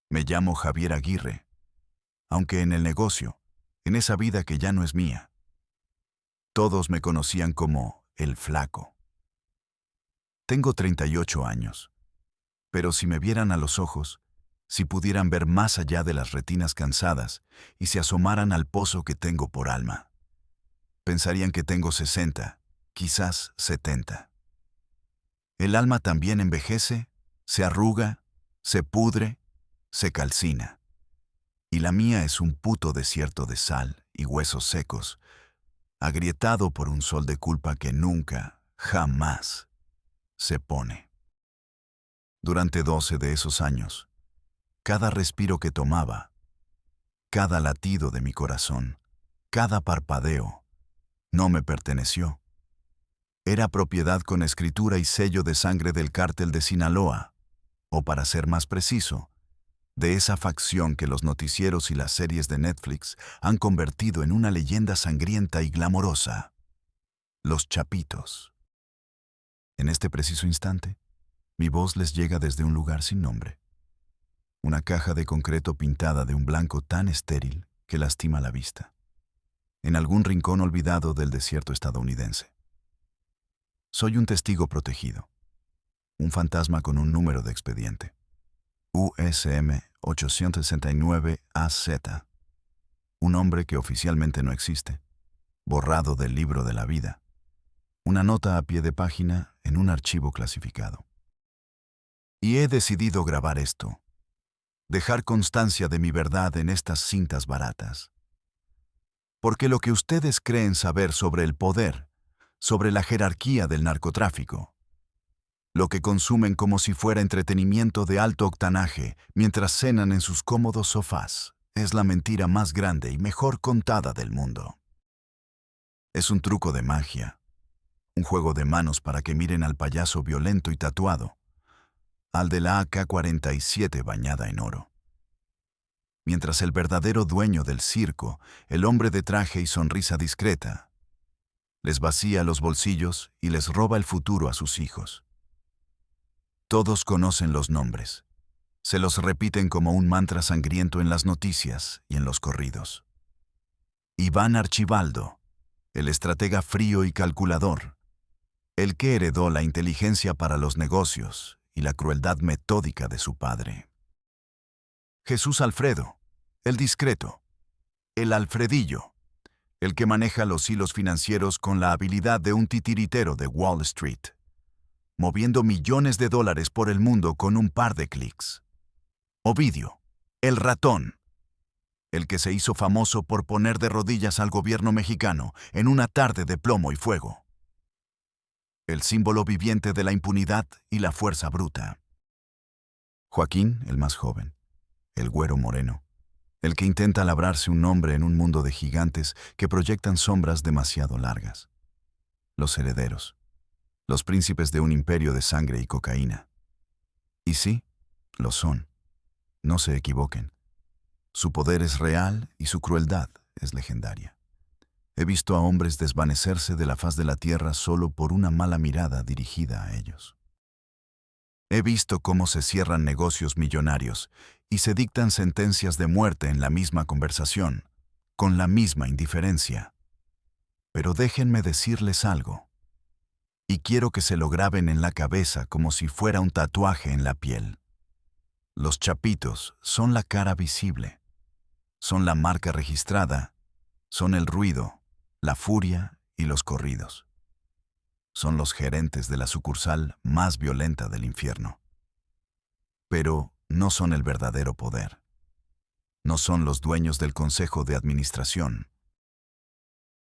Me llamo Javier Aguirre, aunque en el negocio, en esa vida que ya no es mía, todos me conocían como el Flaco. Tengo 38 años, pero si me vieran a los ojos, si pudieran ver más allá de las retinas cansadas y se asomaran al pozo que tengo por alma, pensarían que tengo 60, quizás 70. El alma también envejece, se arruga, se pudre, se calcina. Y la mía es un puto desierto de sal y huesos secos, agrietado por un sol de culpa que nunca, jamás, se pone. Durante 12 de esos años, cada respiro que tomaba, cada latido de mi corazón, cada parpadeo, no me perteneció. Era propiedad con escritura y sello de sangre del cártel de Sinaloa, o para ser más preciso, de esa facción que los noticieros y las series de Netflix han convertido en una leyenda sangrienta y glamorosa: los Chapitos. En este preciso instante, mi voz les llega desde un lugar sin nombre, una caja de concreto pintada de un blanco tan estéril que lastima la vista, en algún rincón olvidado del desierto estadounidense. Soy un testigo protegido, un fantasma con un número de expediente. USM 869AZ. Un hombre que oficialmente no existe, borrado del libro de la vida. Una nota a pie de página en un archivo clasificado. Y he decidido grabar esto, dejar constancia de mi verdad en estas cintas baratas. Porque lo que ustedes creen saber sobre el poder, sobre la jerarquía del narcotráfico, lo que consumen como si fuera entretenimiento de alto octanaje mientras cenan en sus cómodos sofás, es la mentira más grande y mejor contada del mundo. Es un truco de magia, un juego de manos para que miren al payaso violento y tatuado, al de la AK-47 bañada en oro. Mientras el verdadero dueño del circo, el hombre de traje y sonrisa discreta, les vacía los bolsillos y les roba el futuro a sus hijos. Todos conocen los nombres. Se los repiten como un mantra sangriento en las noticias y en los corridos. Iván Archibaldo, el estratega frío y calculador, el que heredó la inteligencia para los negocios y la crueldad metódica de su padre. Jesús Alfredo, el discreto, el Alfredillo, el que maneja los hilos financieros con la habilidad de un titiritero de Wall Street, moviendo millones de dólares por el mundo con un par de clics. Ovidio, el ratón, el que se hizo famoso por poner de rodillas al gobierno mexicano en una tarde de plomo y fuego. El símbolo viviente de la impunidad y la fuerza bruta. Joaquín, el más joven, el güero moreno, el que intenta labrarse un nombre en un mundo de gigantes que proyectan sombras demasiado largas. Los herederos. Los príncipes de un imperio de sangre y cocaína. Y sí, lo son. No se equivoquen. Su poder es real y su crueldad es legendaria. He visto a hombres desvanecerse de la faz de la tierra solo por una mala mirada dirigida a ellos. He visto cómo se cierran negocios millonarios y se dictan sentencias de muerte en la misma conversación, con la misma indiferencia. Pero déjenme decirles algo. Y quiero que se lo graben en la cabeza como si fuera un tatuaje en la piel. Los Chapitos son la cara visible, son la marca registrada, son el ruido, la furia y los corridos. Son los gerentes de la sucursal más violenta del infierno. Pero no son el verdadero poder. No son los dueños del consejo de administración.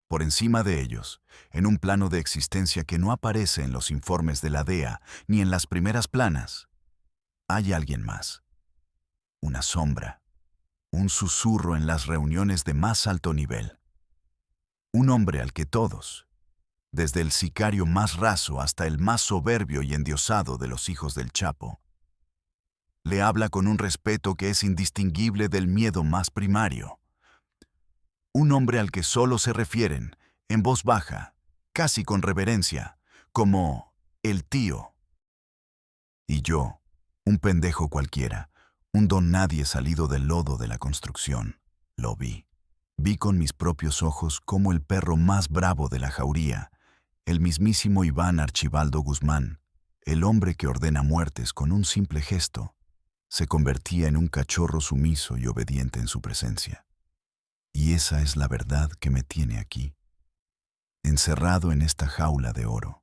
Por encima de ellos, en un plano de existencia que no aparece en los informes de la DEA ni en las primeras planas, hay alguien más. Una sombra, un susurro en las reuniones de más alto nivel. Un hombre al que todos, desde el sicario más raso hasta el más soberbio y endiosado de los hijos del Chapo, le habla con un respeto que es indistinguible del miedo más primario. Un hombre al que solo se refieren, en voz baja, casi con reverencia, como el tío. Y yo, un pendejo cualquiera, Un don nadie salido del lodo de la construcción. Lo vi. Vi con mis propios ojos cómo el perro más bravo de la jauría, el mismísimo Iván Archibaldo Guzmán, el hombre que ordena muertes con un simple gesto, se convertía en un cachorro sumiso y obediente en su presencia. Y esa es la verdad que me tiene aquí, encerrado en esta jaula de oro,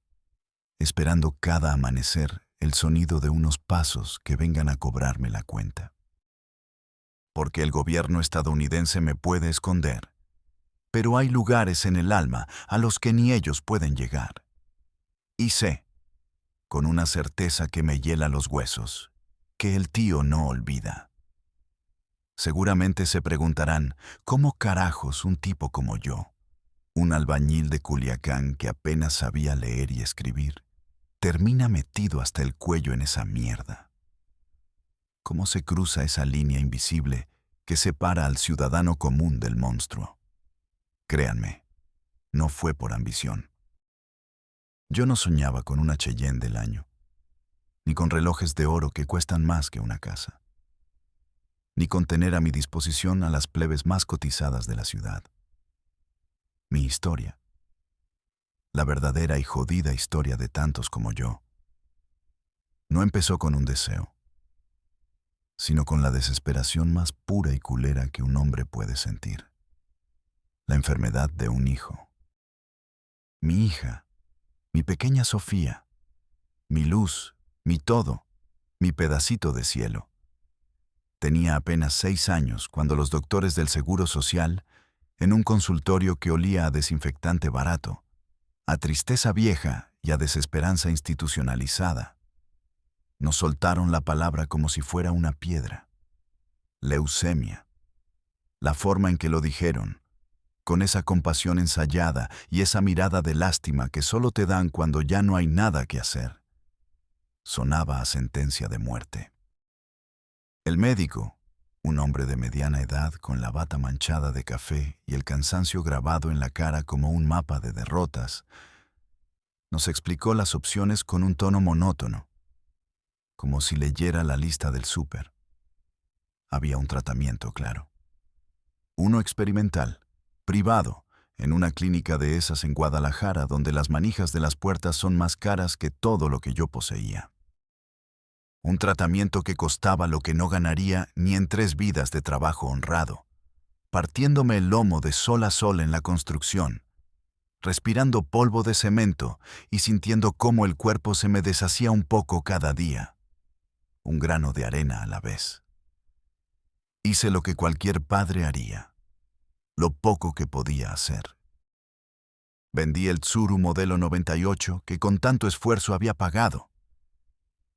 esperando cada amanecer el sonido de unos pasos que vengan a cobrarme la cuenta. Porque el gobierno estadounidense me puede esconder, pero hay lugares en el alma a los que ni ellos pueden llegar. Y sé, con una certeza que me hiela los huesos, que el tío no olvida. Seguramente se preguntarán, ¿cómo carajos un tipo como yo, un albañil de Culiacán que apenas sabía leer y escribir, termina metido hasta el cuello en esa mierda? ¿Cómo se cruza esa línea invisible que separa al ciudadano común del monstruo? Créanme, no fue por ambición. Yo no soñaba con una Cheyenne del año, ni con relojes de oro que cuestan más que una casa, ni con tener a mi disposición a las plebes más cotizadas de la ciudad. Mi historia, la verdadera y jodida historia de tantos como yo, no empezó con un deseo, sino con la desesperación más pura y culera que un hombre puede sentir. La enfermedad de un hijo. Mi hija, mi pequeña Sofía, mi luz, mi todo, mi pedacito de cielo. Tenía apenas 6 años cuando los doctores del Seguro Social, en un consultorio que olía a desinfectante barato, a tristeza vieja y a desesperanza institucionalizada, nos soltaron la palabra como si fuera una piedra. Leucemia. La forma en que lo dijeron, con esa compasión ensayada y esa mirada de lástima que solo te dan cuando ya no hay nada que hacer, sonaba a sentencia de muerte. El médico, un hombre de mediana edad con la bata manchada de café y el cansancio grabado en la cara como un mapa de derrotas, nos explicó las opciones con un tono monótono, como si leyera la lista del súper. Había un tratamiento, claro. Uno experimental, privado, en una clínica de esas en Guadalajara donde las manijas de las puertas son más caras que todo lo que yo poseía. Un tratamiento que costaba lo que no ganaría ni en 3 vidas de trabajo honrado, partiéndome el lomo de sol a sol en la construcción, respirando polvo de cemento y sintiendo cómo el cuerpo se me deshacía un poco cada día, un grano de arena a la vez. Hice lo que cualquier padre haría, lo poco que podía hacer. Vendí el Tsuru modelo 98 que con tanto esfuerzo había pagado,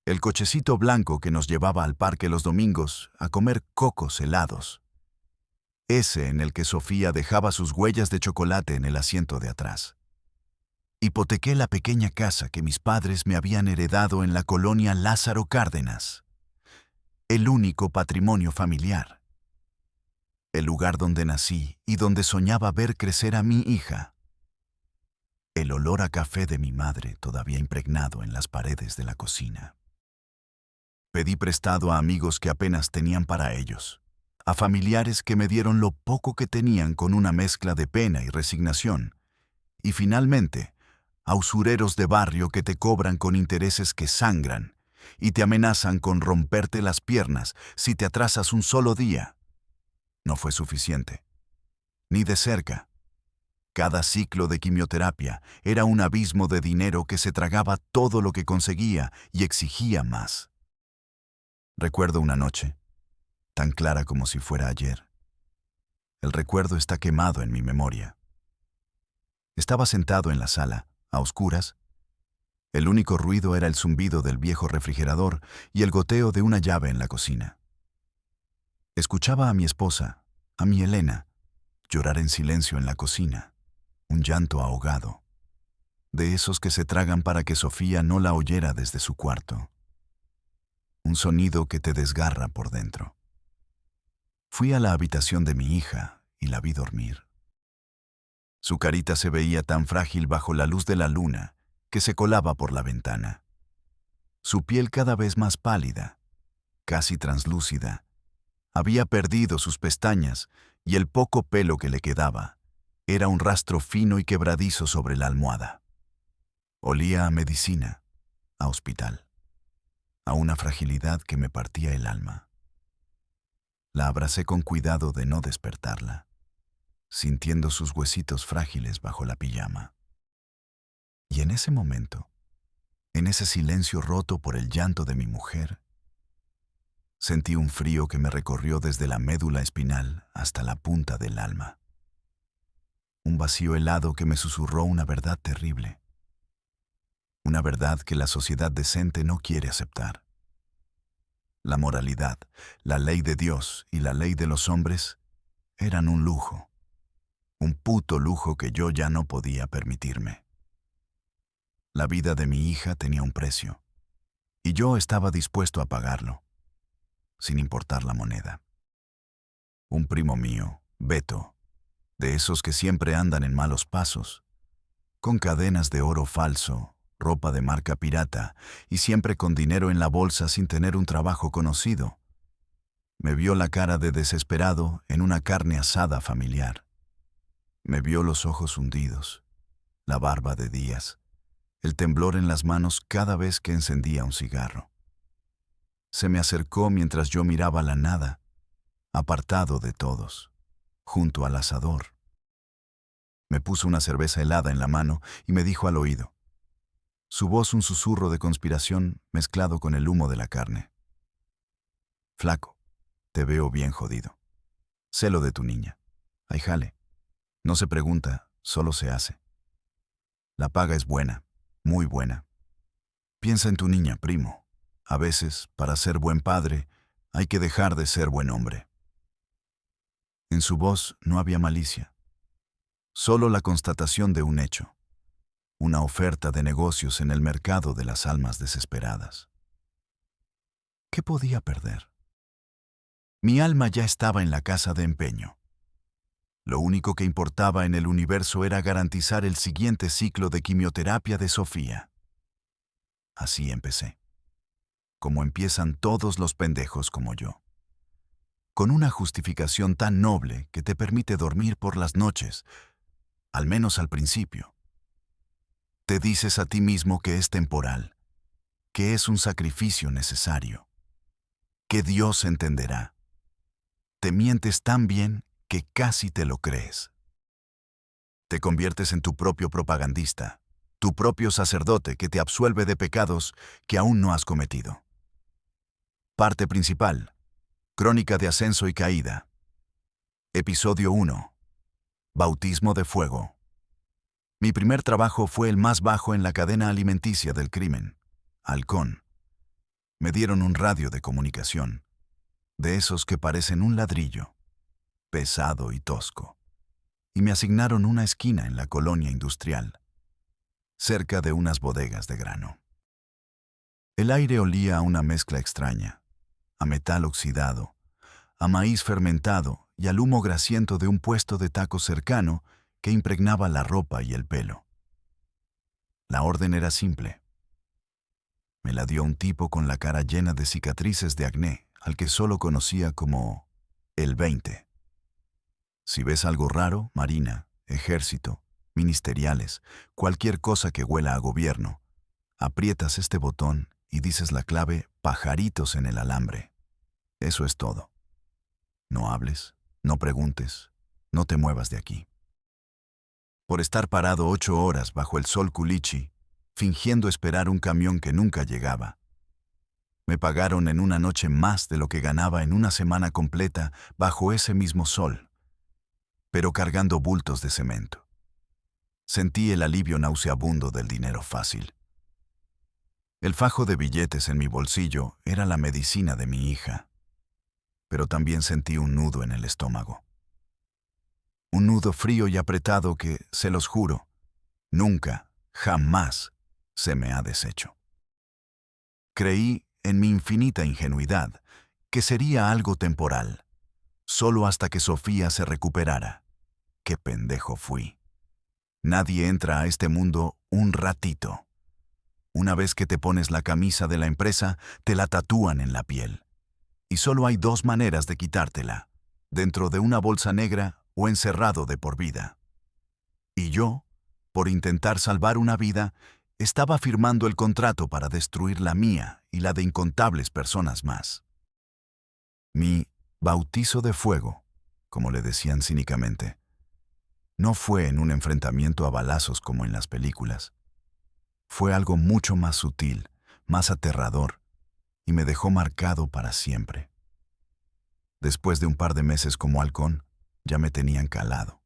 el cochecito blanco que nos llevaba al parque los domingos a comer cocos helados, ese en el que Sofía dejaba sus huellas de chocolate en el asiento de atrás. Hipotequé la pequeña casa que mis padres me habían heredado en la colonia Lázaro Cárdenas, el único patrimonio familiar, el lugar donde nací y donde soñaba ver crecer a mi hija. El olor a café de mi madre todavía impregnado en las paredes de la cocina. Pedí prestado a amigos que apenas tenían para ellos, a familiares que me dieron lo poco que tenían con una mezcla de pena y resignación, y finalmente, a usureros de barrio que te cobran con intereses que sangran y te amenazan con romperte las piernas si te atrasas un solo día. No fue suficiente, ni de cerca. Cada ciclo de quimioterapia era un abismo de dinero que se tragaba todo lo que conseguía y exigía más. Recuerdo una noche, tan clara como si fuera ayer. El recuerdo está quemado en mi memoria. Estaba sentado en la sala, a oscuras. El único ruido era el zumbido del viejo refrigerador y el goteo de una llave en la cocina. Escuchaba a mi esposa, a mi Elena, llorar en silencio en la cocina, un llanto ahogado, de esos que se tragan para que Sofía no la oyera desde su cuarto. Un sonido que te desgarra por dentro. Fui a la habitación de mi hija y la vi dormir. Su carita se veía tan frágil bajo la luz de la luna que se colaba por la ventana. Su piel cada vez más pálida, casi translúcida, Había perdido sus pestañas y el poco pelo que le quedaba era un rastro fino y quebradizo sobre la almohada. Olía a medicina, a hospital, a una fragilidad que me partía el alma. La abracé con cuidado de no despertarla, sintiendo sus huesitos frágiles bajo la pijama. Y en ese momento, en ese silencio roto por el llanto de mi mujer, sentí un frío que me recorrió desde la médula espinal hasta la punta del alma. Un vacío helado que me susurró una verdad terrible. Una verdad que la sociedad decente no quiere aceptar. La moralidad, la ley de Dios y la ley de los hombres eran un lujo. Un puto lujo que yo ya no podía permitirme. La vida de mi hija tenía un precio, y yo estaba dispuesto a pagarlo, sin importar la moneda. Un primo mío, Beto, de esos que siempre andan en malos pasos, con cadenas de oro falso, ropa de marca pirata y siempre con dinero en la bolsa sin tener un trabajo conocido, me vio la cara de desesperado en una carne asada familiar. Me vio los ojos hundidos, la barba de días, el temblor en las manos cada vez que encendía un cigarro. Se me acercó mientras yo miraba la nada, apartado de todos, junto al asador. Me puso una cerveza helada en la mano y me dijo al oído. Su voz un susurro de conspiración mezclado con el humo de la carne. Flaco, te veo bien jodido. Sé lo de tu niña. Ay, jale. No se pregunta, solo se hace. La paga es buena, muy buena. Piensa en tu niña, primo. A veces, para ser buen padre, hay que dejar de ser buen hombre. En su voz no había malicia, solo la constatación de un hecho, una oferta de negocios en el mercado de las almas desesperadas. ¿Qué podía perder? Mi alma ya estaba en la casa de empeño. Lo único que importaba en el universo era garantizar el siguiente ciclo de quimioterapia de Sofía. Así empecé. Como empiezan todos los pendejos como yo. Con una justificación tan noble que te permite dormir por las noches, al menos al principio. Te dices a ti mismo que es temporal, que es un sacrificio necesario, que Dios entenderá. Te mientes tan bien que casi te lo crees. Te conviertes en tu propio propagandista, tu propio sacerdote que te absuelve de pecados que aún no has cometido. Parte principal. Crónica de ascenso y caída. Episodio 1. Bautismo de fuego. Mi primer trabajo fue el más bajo en la cadena alimenticia del crimen. Halcón. Me dieron un radio de comunicación, de esos que parecen un ladrillo, pesado y tosco, y me asignaron una esquina en la colonia industrial, cerca de unas bodegas de grano. El aire olía a una mezcla extraña, a metal oxidado, a maíz fermentado y al humo grasiento de un puesto de tacos cercano que impregnaba la ropa y el pelo. La orden era simple. Me la dio un tipo con la cara llena de cicatrices de acné, al que solo conocía como el 20. Si ves algo raro, marina, ejército, ministeriales, cualquier cosa que huela a gobierno, aprietas este botón y dices la clave pajaritos en el alambre. Eso es todo. No hables, no preguntes, no te muevas de aquí. Por estar parado 8 horas bajo el sol culichi, fingiendo esperar un camión que nunca llegaba, me pagaron en una noche más de lo que ganaba en una semana completa bajo ese mismo sol, pero cargando bultos de cemento. Sentí el alivio nauseabundo del dinero fácil. El fajo de billetes en mi bolsillo era la medicina de mi hija, pero también sentí un nudo en el estómago. Un nudo frío y apretado que, se los juro, nunca, jamás se me ha deshecho. Creí, en mi infinita ingenuidad, que sería algo temporal, solo hasta que Sofía se recuperara. ¡Qué pendejo fui! Nadie entra a este mundo un ratito. Una vez que te pones la camisa de la empresa, te la tatúan en la piel. y solo hay dos maneras de quitártela: dentro de una bolsa negra o encerrado de por vida. Y yo, por intentar salvar una vida, estaba firmando el contrato para destruir la mía y la de incontables personas más. Mi bautizo de fuego, como le decían cínicamente, no fue en un enfrentamiento a balazos como en las películas. Fue algo mucho más sutil, más aterrador, y me dejó marcado para siempre. Después de un par de meses como halcón, ya me tenían calado.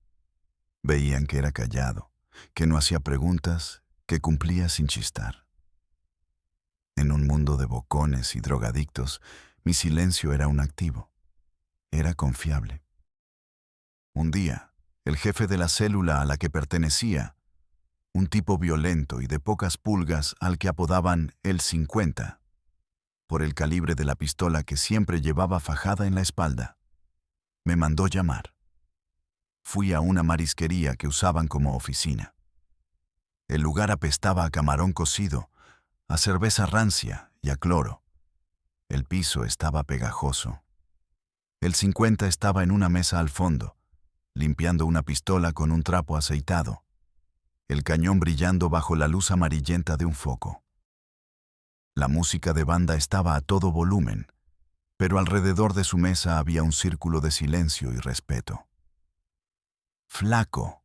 Veían que era callado, que no hacía preguntas, que cumplía sin chistar. En un mundo de bocones y drogadictos, mi silencio era un activo. Era confiable. Un día, el jefe de la célula a la que pertenecía, un tipo violento y de pocas pulgas al que apodaban el 50, por el calibre de la pistola que siempre llevaba fajada en la espalda, me mandó llamar. Fui a una marisquería que usaban como oficina. El lugar apestaba a camarón cocido, a cerveza rancia y a cloro. El piso estaba pegajoso. El 50 estaba en una mesa al fondo, limpiando una pistola con un trapo aceitado, el cañón brillando bajo la luz amarillenta de un foco. La música de banda estaba a todo volumen, pero alrededor de su mesa había un círculo de silencio y respeto. «Flaco»,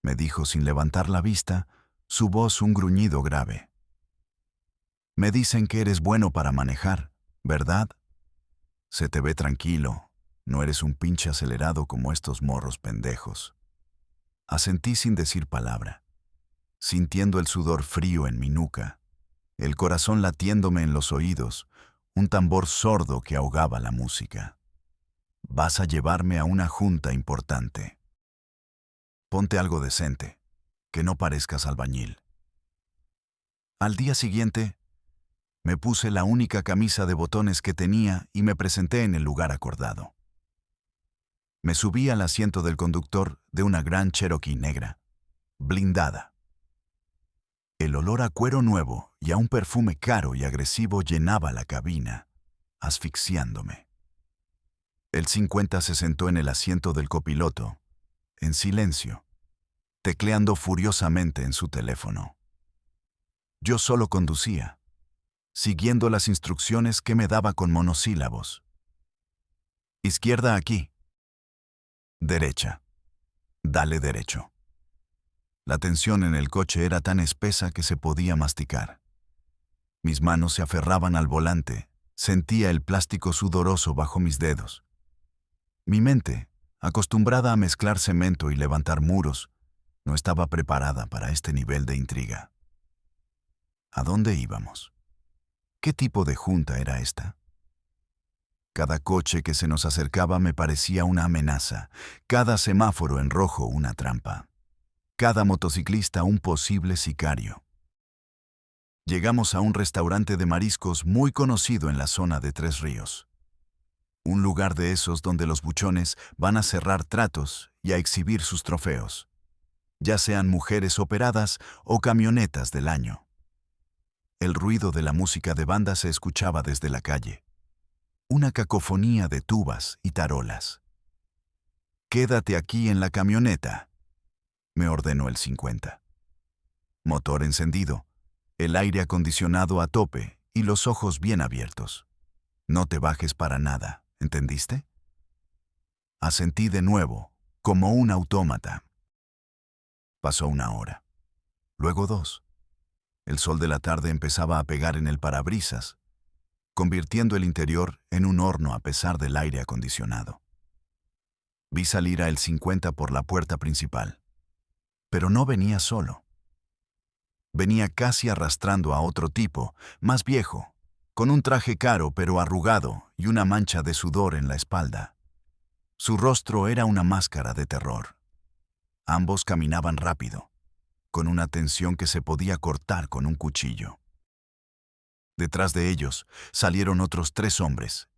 me dijo sin levantar la vista, su voz un gruñido grave. «Me dicen que eres bueno para manejar, ¿verdad? Se te ve tranquilo, no eres un pinche acelerado como estos morros pendejos». Asentí sin decir palabra, sintiendo el sudor frío en mi nuca, el corazón latiéndome en los oídos, un tambor sordo que ahogaba la música. «Vas a llevarme a una junta importante. Ponte algo decente, que no parezcas albañil». Al día siguiente, me puse la única camisa de botones que tenía y me presenté en el lugar acordado. Me subí al asiento del conductor de una gran Cherokee negra, blindada. El olor a cuero nuevo y a un perfume caro y agresivo llenaba la cabina, asfixiándome. El 50 se sentó en el asiento del copiloto, en silencio, tecleando furiosamente en su teléfono. Yo solo conducía, siguiendo las instrucciones que me daba con monosílabos. «Izquierda aquí». «Derecha». «Dale derecho». La tensión en el coche era tan espesa que se podía masticar. Mis manos se aferraban al volante, sentía el plástico sudoroso bajo mis dedos. Mi mente, acostumbrada a mezclar cemento y levantar muros, no estaba preparada para este nivel de intriga. ¿A dónde íbamos? ¿Qué tipo de junta era esta? Cada coche que se nos acercaba me parecía una amenaza, cada semáforo en rojo una trampa, cada motociclista un posible sicario. Llegamos a un restaurante de mariscos muy conocido en la zona de Tres Ríos. Un lugar de esos donde los buchones van a cerrar tratos y a exhibir sus trofeos, ya sean mujeres operadas o camionetas del año. El ruido de la música de banda se escuchaba desde la calle. Una cacofonía de tubas y tarolas. «Quédate aquí en la camioneta», me ordenó el 50. Motor encendido, el aire acondicionado a tope y los ojos bien abiertos. «No te bajes para nada, ¿entendiste?» Asentí de nuevo, como un autómata. Pasó una hora, luego 2. El sol de la tarde empezaba a pegar en el parabrisas, convirtiendo el interior en un horno a pesar del aire acondicionado. Vi salir a el 50 por la puerta principal, pero no venía solo. Venía casi arrastrando a otro tipo, más viejo, con un traje caro pero arrugado y una mancha de sudor en la espalda. Su rostro era una máscara de terror. Ambos caminaban rápido, con una tensión que se podía cortar con un cuchillo. Detrás de ellos salieron otros 3 hombres,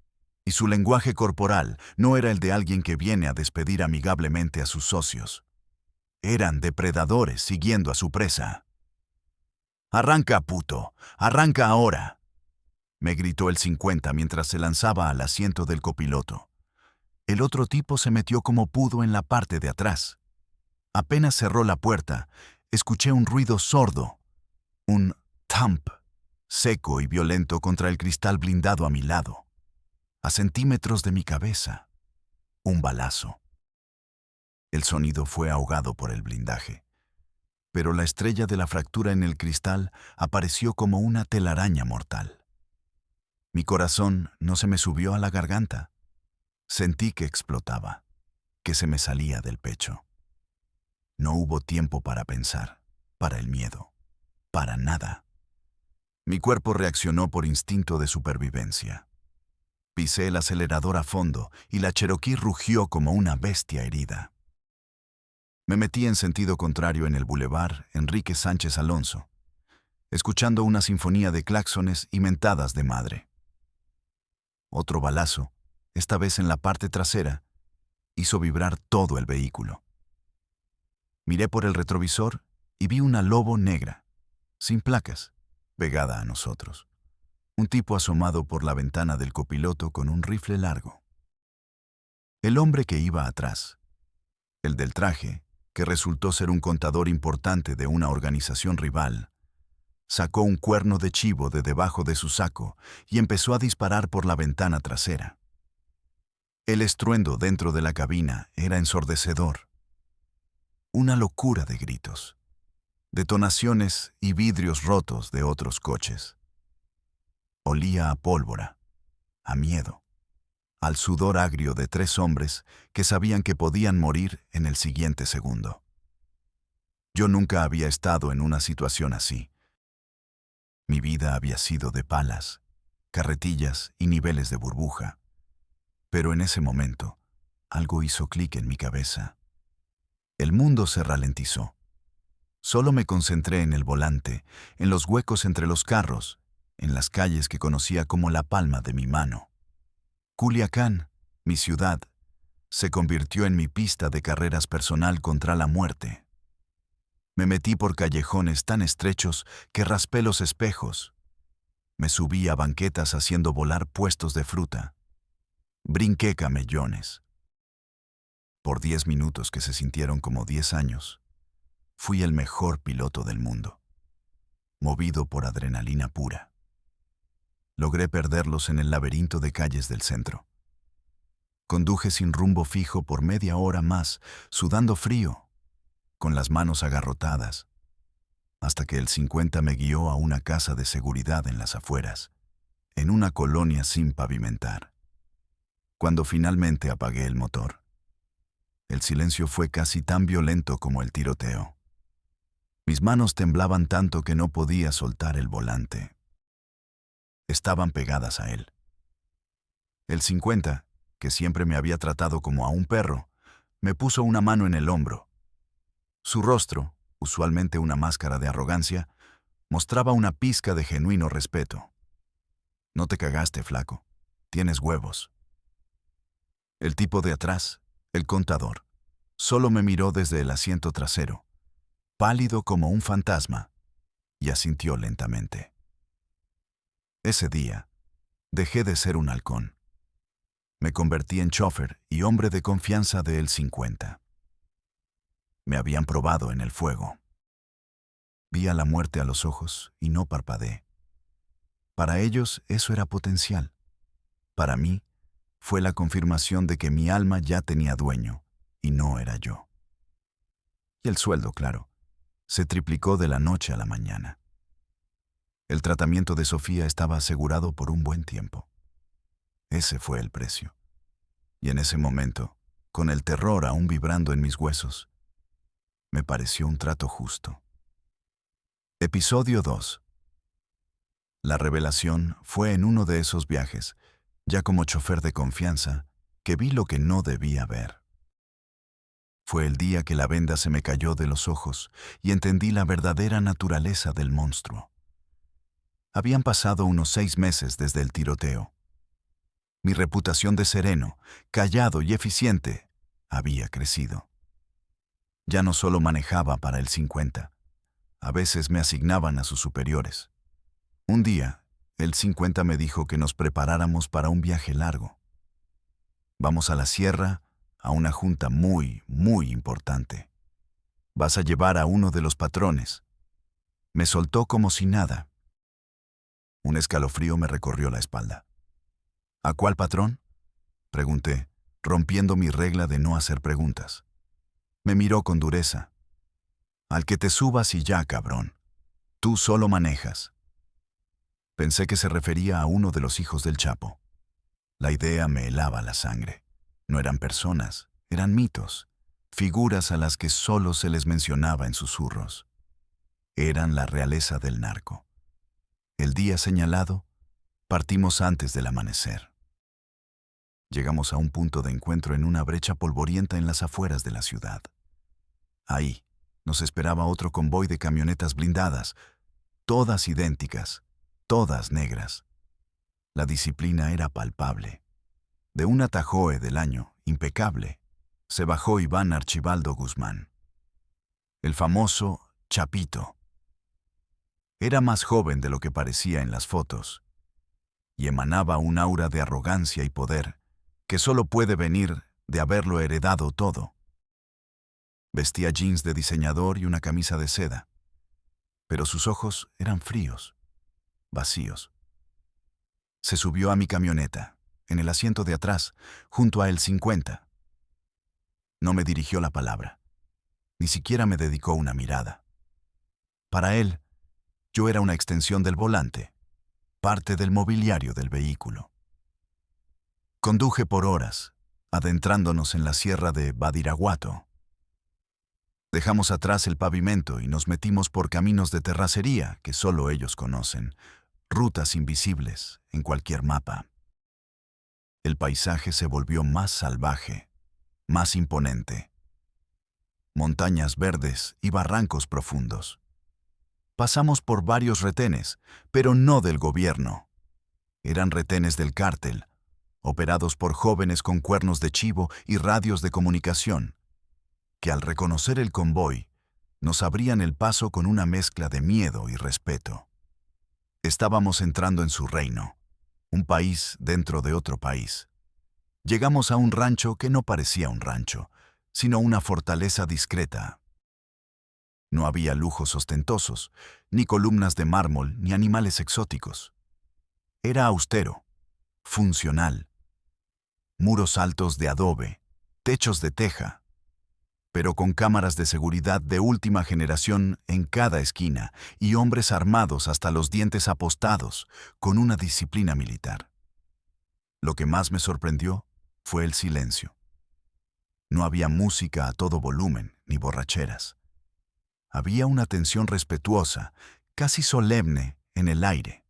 y su lenguaje corporal no era el de alguien que viene a despedir amigablemente a sus socios. Eran depredadores siguiendo a su presa. «Arranca, puto, arranca ahora». me gritó el 50 mientras se lanzaba al asiento del copiloto. El otro tipo se metió como pudo en la parte de atrás. Apenas cerró la puerta, escuché un ruido sordo, un thump seco y violento contra el cristal blindado a mi lado. A centímetros de mi cabeza, un balazo. El sonido fue ahogado por el blindaje, pero la estrella de la fractura en el cristal apareció como una telaraña mortal. Mi corazón no se me subió a la garganta. Sentí que explotaba, que se me salía del pecho. No hubo tiempo para pensar, para el miedo, para nada. Mi cuerpo reaccionó por instinto de supervivencia. Pisé el acelerador a fondo y la Cherokee rugió como una bestia herida. Me metí en sentido contrario en el bulevar Enrique Sánchez Alonso, escuchando una sinfonía de claxones y mentadas de madre. Otro balazo, esta vez en la parte trasera, hizo vibrar todo el vehículo. Miré por el retrovisor y vi una Lobo negra, sin placas, pegada a nosotros. Un tipo asomado por la ventana del copiloto con un rifle largo. El hombre que iba atrás, el del traje, que resultó ser un contador importante de una organización rival, sacó un cuerno de chivo de debajo de su saco y empezó a disparar por la ventana trasera. El estruendo dentro de la cabina era ensordecedor. Una locura de gritos, detonaciones y vidrios rotos de otros coches. Olía a pólvora, a miedo, al sudor agrio de 3 hombres que sabían que podían morir en el siguiente segundo. Yo nunca había estado en una situación así. Mi vida había sido de palas, carretillas y niveles de burbuja. Pero en ese momento, algo hizo clic en mi cabeza. El mundo se ralentizó. Solo me concentré en el volante, en los huecos entre los carros, en las calles que conocía como la palma de mi mano. Culiacán, mi ciudad, se convirtió en mi pista de carreras personal contra la muerte. Me metí por callejones tan estrechos que raspé los espejos. Me subí a banquetas haciendo volar puestos de fruta. Brinqué camellones. Por 10 minutos que se sintieron como 10 años, fui el mejor piloto del mundo, movido por adrenalina pura. Logré perderlos en el laberinto de calles del centro. Conduje sin rumbo fijo por media hora más, sudando frío, con las manos agarrotadas, hasta que el 50 me guió a una casa de seguridad en las afueras, en una colonia sin pavimentar. Cuando finalmente apagué el motor, el silencio fue casi tan violento como el tiroteo. Mis manos temblaban tanto que no podía soltar el volante. Estaban pegadas a él. El 50, que siempre me había tratado como a un perro, me puso una mano en el hombro. Su rostro, usualmente una máscara de arrogancia, mostraba una pizca de genuino respeto. No te cagaste, flaco. Tienes huevos. El tipo de atrás, el contador, solo me miró desde el asiento trasero, pálido como un fantasma, y asintió lentamente. Ese día, dejé de ser un halcón. Me convertí en chófer y hombre de confianza de El 50. Me habían probado en el fuego. Vi a la muerte a los ojos y no parpadeé. Para ellos eso era potencial. Para mí, fue la confirmación de que mi alma ya tenía dueño y no era yo. Y el sueldo, claro, se triplicó de la noche a la mañana. El tratamiento de Sofía estaba asegurado por un buen tiempo. Ese fue el precio. Y en ese momento, con el terror aún vibrando en mis huesos, me pareció un trato justo. Episodio 2. La revelación fue en uno de esos viajes, ya como chofer de confianza, que vi lo que no debía ver. Fue el día que la venda se me cayó de los ojos y entendí la verdadera naturaleza del monstruo. Habían pasado unos 6 meses desde el tiroteo. Mi reputación de sereno, callado y eficiente había crecido. Ya no solo manejaba para el 50, a veces me asignaban a sus superiores. Un día, El 50 me dijo que nos preparáramos para un viaje largo. Vamos a la sierra, a una junta muy, muy importante. Vas a llevar a uno de los patrones. Me soltó como si nada. Un escalofrío me recorrió la espalda. ¿A cuál patrón?, pregunté, rompiendo mi regla de no hacer preguntas. Me miró con dureza. Al que te subas y ya, cabrón. Tú solo manejas. Pensé que se refería a uno de los hijos del Chapo. La idea me helaba la sangre. No eran personas, eran mitos, figuras a las que solo se les mencionaba en susurros. Eran la realeza del narco. El día señalado, partimos antes del amanecer. Llegamos a un punto de encuentro en una brecha polvorienta en las afueras de la ciudad. Ahí nos esperaba otro convoy de camionetas blindadas, todas idénticas, todas negras. La disciplina era palpable. De un Tahoe del año, impecable, se bajó Iván Archibaldo Guzmán. El famoso Chapito. Era más joven de lo que parecía en las fotos, y emanaba un aura de arrogancia y poder que solo puede venir de haberlo heredado todo. Vestía jeans de diseñador y una camisa de seda, pero sus ojos eran fríos, vacíos. Se subió a mi camioneta, en el asiento de atrás, junto a el 50. No me dirigió la palabra, ni siquiera me dedicó una mirada. Para él, yo era una extensión del volante, parte del mobiliario del vehículo. Conduje por horas, adentrándonos en la sierra de Badiraguato. Dejamos atrás el pavimento y nos metimos por caminos de terracería que solo ellos conocen, rutas invisibles en cualquier mapa. El paisaje se volvió más salvaje, más imponente. Montañas verdes y barrancos profundos. Pasamos por varios retenes, pero no del gobierno. Eran retenes del cártel, operados por jóvenes con cuernos de chivo y radios de comunicación, que al reconocer el convoy, nos abrían el paso con una mezcla de miedo y respeto. Estábamos entrando en su reino, un país dentro de otro país. Llegamos a un rancho que no parecía un rancho, sino una fortaleza discreta. No había lujos ostentosos, ni columnas de mármol, ni animales exóticos. Era austero, funcional. Muros altos de adobe, techos de teja, pero con cámaras de seguridad de última generación en cada esquina y hombres armados hasta los dientes apostados, con una disciplina militar. Lo que más me sorprendió fue el silencio. No había música a todo volumen, ni borracheras. Había una tensión respetuosa, casi solemne, en el aire.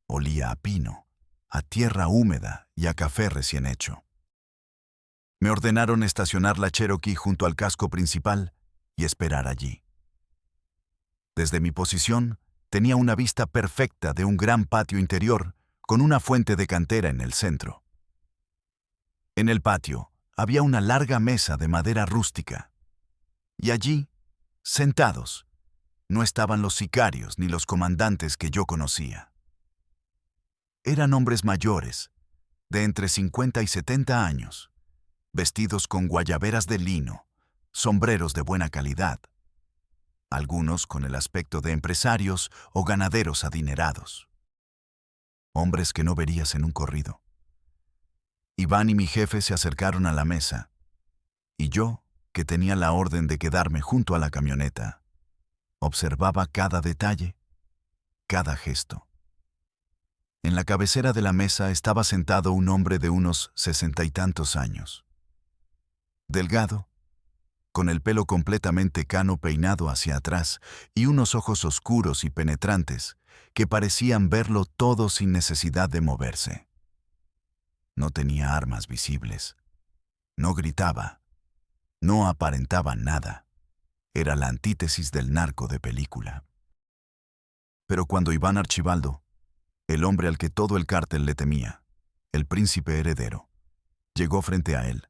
Olía a pino, a tierra húmeda y a café recién hecho. Me ordenaron estacionar la Cherokee junto al casco principal y esperar allí. Desde mi posición, tenía una vista perfecta de un gran patio interior con una fuente de cantera en el centro. En el patio había una larga mesa de madera rústica. Y allí, sentados, no estaban los sicarios ni los comandantes que yo conocía. Eran hombres mayores, de entre 50 y 70 años, vestidos con guayaberas de lino, sombreros de buena calidad, algunos con el aspecto de empresarios o ganaderos adinerados. Hombres que no verías en un corrido. Iván y mi jefe se acercaron a la mesa, y yo, que tenía la orden de quedarme junto a la camioneta, observaba cada detalle, cada gesto. En la cabecera de la mesa estaba sentado un hombre de unos 60 y tantos años. Delgado, con el pelo completamente cano peinado hacia atrás y unos ojos oscuros y penetrantes que parecían verlo todo sin necesidad de moverse. No tenía armas visibles. No gritaba. No aparentaba nada. Era la antítesis del narco de película. Pero cuando Iván Archibaldo, el hombre al que todo el cártel le temía, el príncipe heredero, llegó frente a él,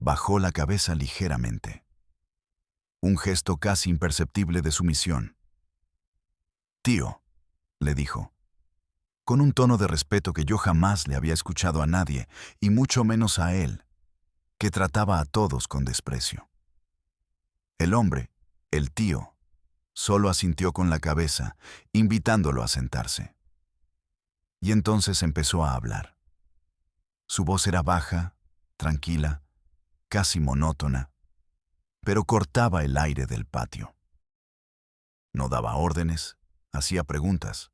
bajó la cabeza ligeramente. Un gesto casi imperceptible de sumisión. «Tío», le dijo, con un tono de respeto que yo jamás le había escuchado a nadie, y mucho menos a él, que trataba a todos con desprecio. El hombre, el tío, solo asintió con la cabeza, invitándolo a sentarse. Y entonces empezó a hablar. Su voz era baja, tranquila, casi monótona, pero cortaba el aire del patio. No daba órdenes, hacía preguntas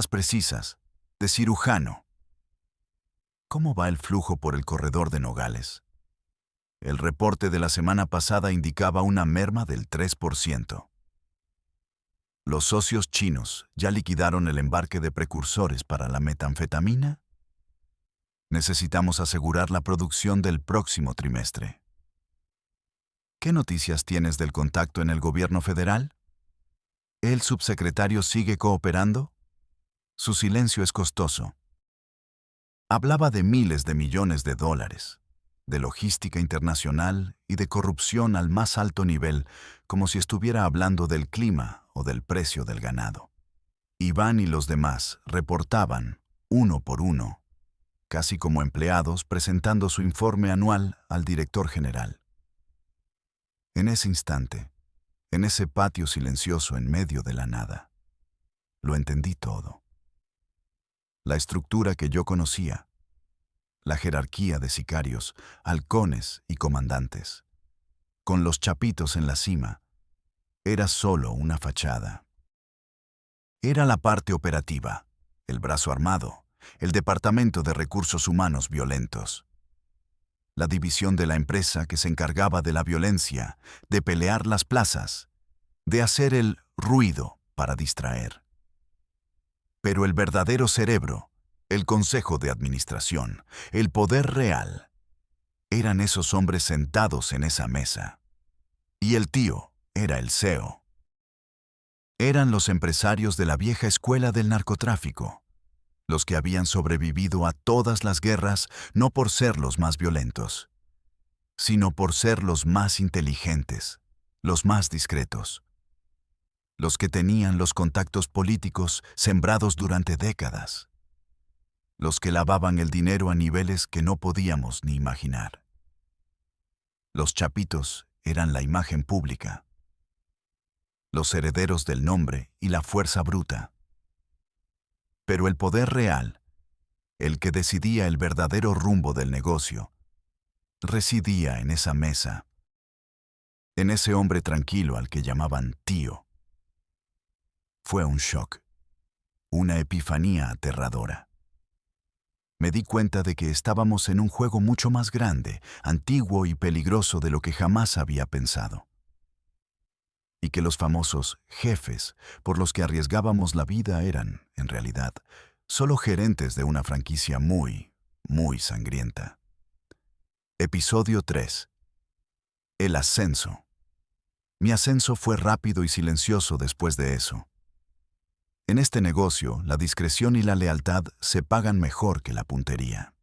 precisas, de cirujano. ¿Cómo va el flujo por el corredor de Nogales? El reporte de la semana pasada indicaba una merma del 3%. ¿Los socios chinos ya liquidaron el embarque de precursores para la metanfetamina? Necesitamos asegurar la producción del próximo trimestre. ¿Qué noticias tienes del contacto en el gobierno federal? ¿El subsecretario sigue cooperando? Su silencio es costoso. Hablaba de miles de millones de dólares, de logística internacional y de corrupción al más alto nivel, como si estuviera hablando del clima o del precio del ganado. Iván y los demás reportaban, uno por uno, casi como empleados presentando su informe anual al director general. En ese instante, en ese patio silencioso en medio de la nada, lo entendí todo. La estructura que yo conocía, la jerarquía de sicarios, halcones y comandantes, con los chapitos en la cima, era solo una fachada. Era la parte operativa, el brazo armado, el Departamento de Recursos Humanos Violentos, la división de la empresa que se encargaba de la violencia, de pelear las plazas, de hacer el ruido para distraer. Pero el verdadero cerebro, el Consejo de Administración, el poder real, eran esos hombres sentados en esa mesa. Y el tío era el CEO. Eran los empresarios de la vieja escuela del narcotráfico, los que habían sobrevivido a todas las guerras no por ser los más violentos, sino por ser los más inteligentes, los más discretos, los que tenían los contactos políticos sembrados durante décadas, los que lavaban el dinero a niveles que no podíamos ni imaginar. Los chapitos eran la imagen pública, los herederos del nombre y la fuerza bruta. Pero el poder real, el que decidía el verdadero rumbo del negocio, residía en esa mesa, en ese hombre tranquilo al que llamaban tío. Fue un shock, una epifanía aterradora. Me di cuenta de que estábamos en un juego mucho más grande, antiguo y peligroso de lo que jamás había pensado. Y que los famosos jefes por los que arriesgábamos la vida eran, en realidad, solo gerentes de una franquicia muy, muy sangrienta. Episodio 3. El ascenso. Mi ascenso fue rápido y silencioso después de eso. En este negocio, la discreción y la lealtad se pagan mejor que la puntería.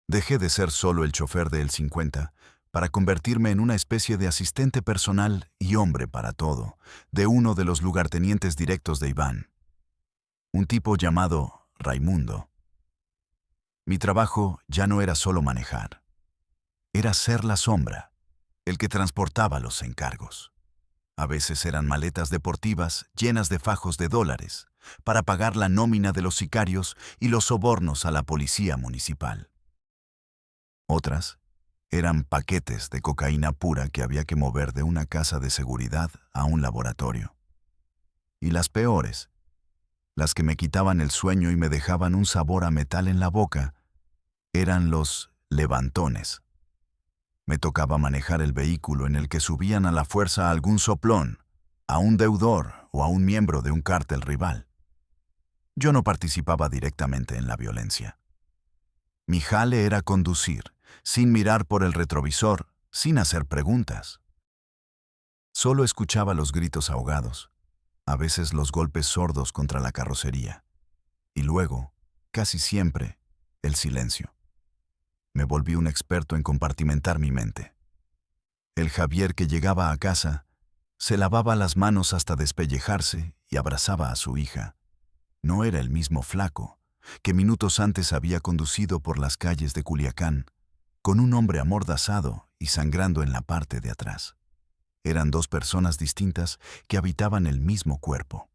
Dejé de ser solo el chofer del 50 para convertirme en una especie de asistente personal y hombre para todo, de uno de los lugartenientes directos de Iván, un tipo llamado Raimundo. Mi trabajo ya no era solo manejar, era ser la sombra, el que transportaba los encargos. A veces eran maletas deportivas llenas de fajos de dólares para pagar la nómina de los sicarios y los sobornos a la policía municipal. Otras eran paquetes de cocaína pura que había que mover de una casa de seguridad a un laboratorio. Y las peores, las que me quitaban el sueño y me dejaban un sabor a metal en la boca, eran los levantones. Me tocaba manejar el vehículo en el que subían a la fuerza a algún soplón, a un deudor o a un miembro de un cártel rival. Yo no participaba directamente en la violencia. Mi jale era conducir, sin mirar por el retrovisor, sin hacer preguntas. Solo escuchaba los gritos ahogados, a veces los golpes sordos contra la carrocería, y luego, casi siempre, el silencio. Me volví un experto en compartimentar mi mente. El Javier que llegaba a casa se lavaba las manos hasta despellejarse y abrazaba a su hija. No era el mismo Flaco, que minutos antes había conducido por las calles de Culiacán, con un hombre amordazado y sangrando en la parte de atrás. Eran dos personas distintas que habitaban el mismo cuerpo.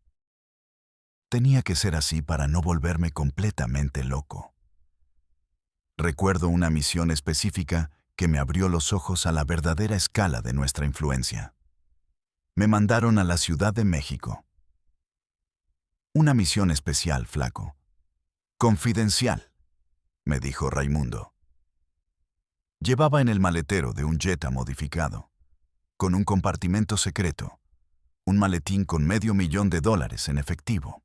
Tenía que ser así para no volverme completamente loco. Recuerdo una misión específica que me abrió los ojos a la verdadera escala de nuestra influencia. Me mandaron a la Ciudad de México. Una misión especial, Flaco. Confidencial, me dijo Raimundo. Llevaba en el maletero de un Jetta modificado, con un compartimento secreto, un maletín con $500,000 en efectivo.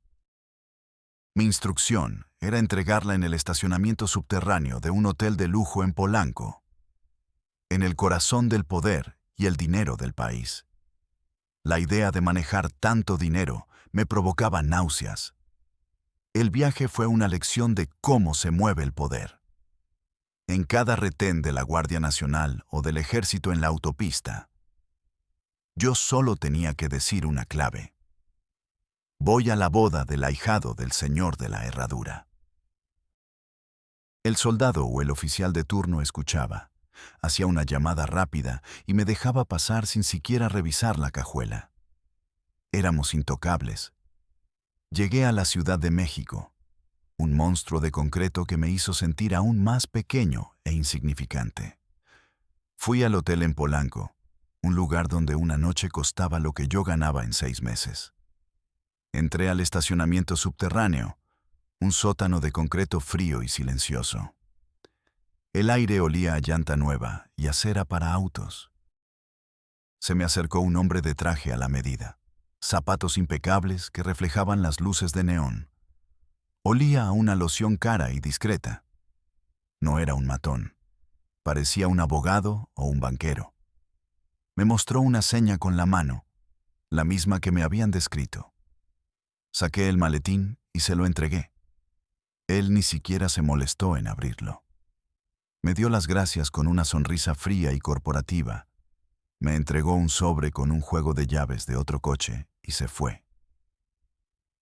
Mi instrucción era entregarla en el estacionamiento subterráneo de un hotel de lujo en Polanco, en el corazón del poder y el dinero del país. La idea de manejar tanto dinero me provocaba náuseas. El viaje fue una lección de cómo se mueve el poder. En cada retén de la Guardia Nacional o del Ejército en la autopista, yo solo tenía que decir una clave. Voy a la boda del ahijado del señor de la herradura. El soldado o el oficial de turno escuchaba, hacía una llamada rápida y me dejaba pasar sin siquiera revisar la cajuela. Éramos intocables. Llegué a la Ciudad de México, un monstruo de concreto que me hizo sentir aún más pequeño e insignificante. Fui al hotel en Polanco, un lugar donde una noche costaba lo que yo ganaba en 6 meses. Entré al estacionamiento subterráneo, un sótano de concreto frío y silencioso. El aire olía a llanta nueva y a cera para autos. Se me acercó un hombre de traje a la medida, zapatos impecables que reflejaban las luces de neón. Olía a una loción cara y discreta. No era un matón. Parecía un abogado o un banquero. Me mostró una seña con la mano, la misma que me habían descrito. Saqué el maletín y se lo entregué. Él ni siquiera se molestó en abrirlo. Me dio las gracias con una sonrisa fría y corporativa. Me entregó un sobre con un juego de llaves de otro coche y se fue.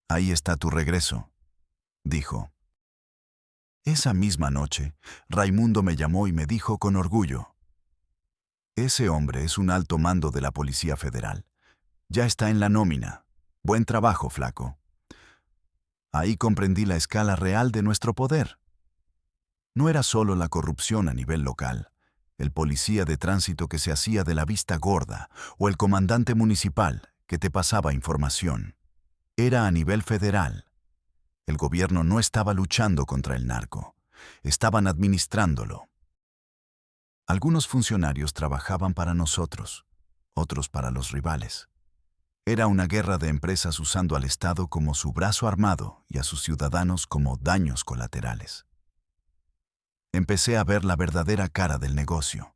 Ahí está tu regreso, dijo. Esa misma noche, Raimundo me llamó y me dijo con orgullo: ese hombre es un alto mando de la Policía Federal. Ya está en la nómina. Buen trabajo, Flaco. Ahí comprendí la escala real de nuestro poder. No era solo la corrupción a nivel local, el policía de tránsito que se hacía de la vista gorda o el comandante municipal que te pasaba información. Era a nivel federal. El gobierno no estaba luchando contra el narco, estaban administrándolo. Algunos funcionarios trabajaban para nosotros, otros para los rivales. Era una guerra de empresas usando al Estado como su brazo armado y a sus ciudadanos como daños colaterales. Empecé a ver la verdadera cara del negocio.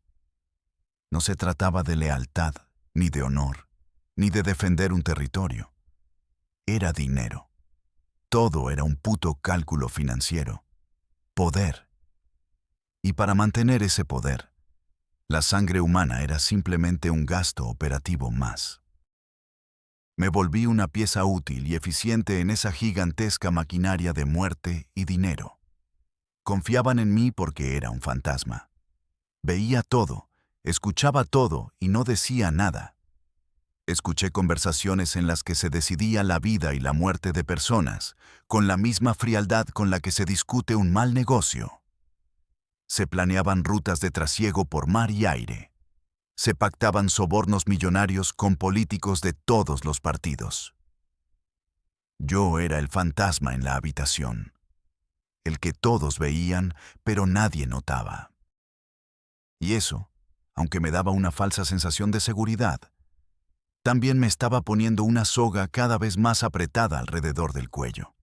No se trataba de lealtad, ni de honor, ni de defender un territorio. Era dinero. Todo era un puto cálculo financiero. Poder. Y para mantener ese poder, la sangre humana era simplemente un gasto operativo más. Me volví una pieza útil y eficiente en esa gigantesca maquinaria de muerte y dinero. Confiaban en mí porque era un fantasma. Veía todo, escuchaba todo y no decía nada. Escuché conversaciones en las que se decidía la vida y la muerte de personas, con la misma frialdad con la que se discute un mal negocio. Se planeaban rutas de trasiego por mar y aire. Se pactaban sobornos millonarios con políticos de todos los partidos. Yo era el fantasma en la habitación, el que todos veían, pero nadie notaba. Y eso, aunque me daba una falsa sensación de seguridad, también me estaba poniendo una soga cada vez más apretada alrededor del cuello.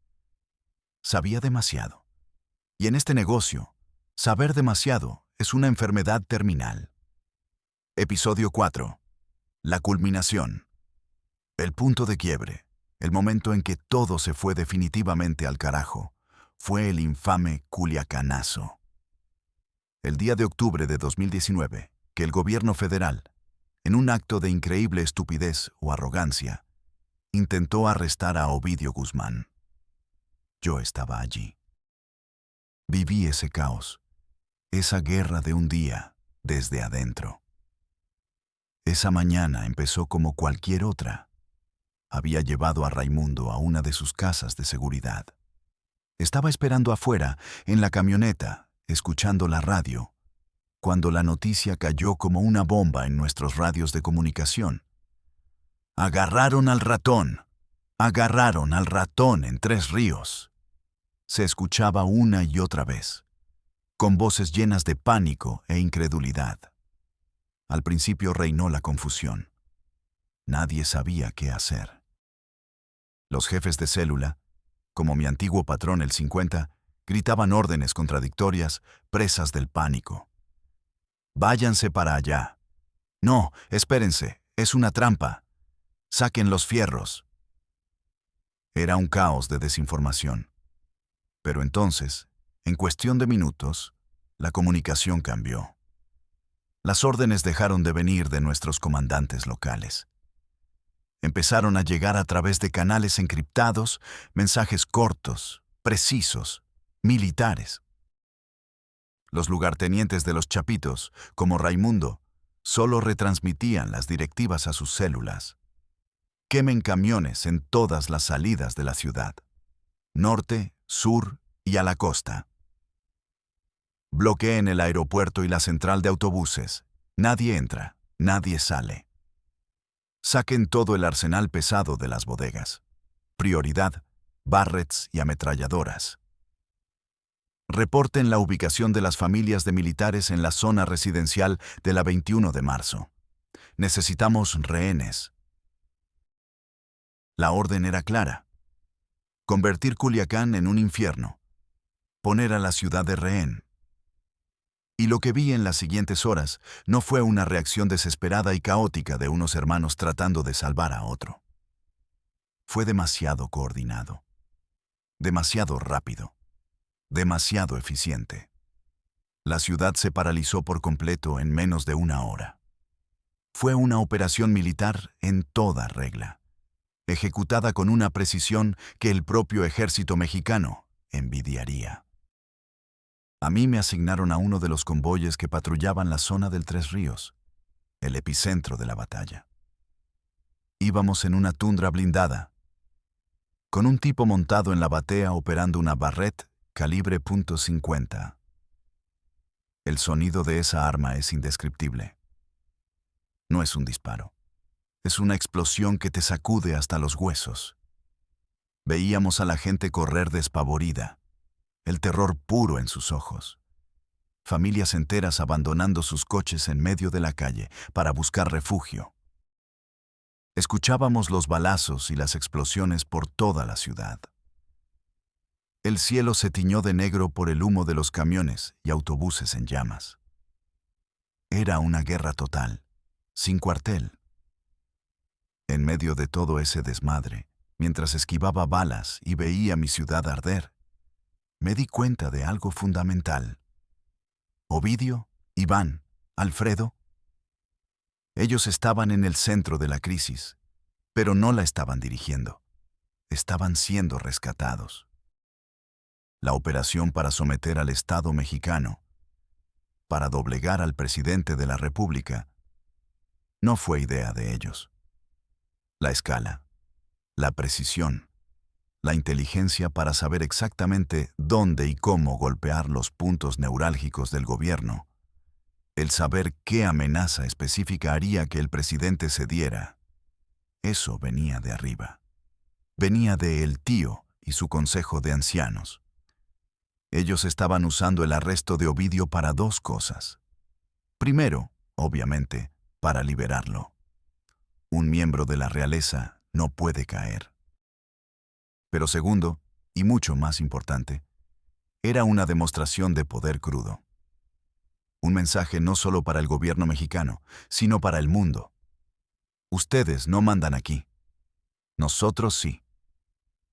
Sabía demasiado. Y en este negocio, saber demasiado es una enfermedad terminal. Episodio 4. La culminación. El punto de quiebre, el momento en que todo se fue definitivamente al carajo, fue el infame Culiacanazo. El día de octubre de 2019, que el gobierno federal, en un acto de increíble estupidez o arrogancia, intentó arrestar a Ovidio Guzmán. Yo estaba allí. Viví ese caos, esa guerra de un día, desde adentro. Esa mañana empezó como cualquier otra. Había llevado a Raimundo a una de sus casas de seguridad. Estaba esperando afuera, en la camioneta, escuchando la radio, cuando la noticia cayó como una bomba en nuestros radios de comunicación. Agarraron al ratón. Agarraron al ratón en Tres Ríos. Se escuchaba una y otra vez, con voces llenas de pánico e incredulidad. Al principio reinó la confusión. Nadie sabía qué hacer. Los jefes de célula, como mi antiguo patrón el 50, gritaban órdenes contradictorias, presas del pánico. «Váyanse para allá». «No, espérense, es una trampa. Saquen los fierros». Era un caos de desinformación. Pero entonces, en cuestión de minutos, la comunicación cambió. Las órdenes dejaron de venir de nuestros comandantes locales. Empezaron a llegar a través de canales encriptados, mensajes cortos, precisos, militares. Los lugartenientes de los chapitos, como Raimundo, solo retransmitían las directivas a sus células. Quemen camiones en todas las salidas de la ciudad, norte, sur y a la costa. Bloqueen el aeropuerto y la central de autobuses. Nadie entra, nadie sale. Saquen todo el arsenal pesado de las bodegas. Prioridad, barrets y ametralladoras. Reporten la ubicación de las familias de militares en la zona residencial de la 21 de marzo. Necesitamos rehenes. La orden era clara. Convertir Culiacán en un infierno. Poner a la ciudad de rehén. Y lo que vi en las siguientes horas no fue una reacción desesperada y caótica de unos hermanos tratando de salvar a otro. Fue demasiado coordinado, demasiado rápido, demasiado eficiente. La ciudad se paralizó por completo en menos de una hora. Fue una operación militar en toda regla, ejecutada con una precisión que el propio ejército mexicano envidiaría. A mí me asignaron a uno de los convoyes que patrullaban la zona del Tres Ríos, el epicentro de la batalla. Íbamos en una tundra blindada, con un tipo montado en la batea operando una Barrett calibre .50. El sonido de esa arma es indescriptible. No es un disparo, es una explosión que te sacude hasta los huesos. Veíamos a la gente correr despavorida, el terror puro en sus ojos. Familias enteras abandonando sus coches en medio de la calle para buscar refugio. Escuchábamos los balazos y las explosiones por toda la ciudad. El cielo se tiñó de negro por el humo de los camiones y autobuses en llamas. Era una guerra total, sin cuartel. En medio de todo ese desmadre, mientras esquivaba balas y veía mi ciudad arder, me di cuenta de algo fundamental. Ovidio, Iván, Alfredo. Ellos estaban en el centro de la crisis, pero no la estaban dirigiendo. Estaban siendo rescatados. La operación para someter al Estado mexicano, para doblegar al presidente de la República, no fue idea de ellos. La escala, la precisión, la inteligencia para saber exactamente dónde y cómo golpear los puntos neurálgicos del gobierno, el saber qué amenaza específica haría que el presidente cediera, eso venía de arriba. Venía de el tío y su consejo de ancianos. Ellos estaban usando el arresto de Ovidio para dos cosas. Primero, obviamente, para liberarlo. Un miembro de la realeza no puede caer. Pero segundo, y mucho más importante, era una demostración de poder crudo. Un mensaje no solo para el gobierno mexicano, sino para el mundo. Ustedes no mandan aquí. Nosotros sí.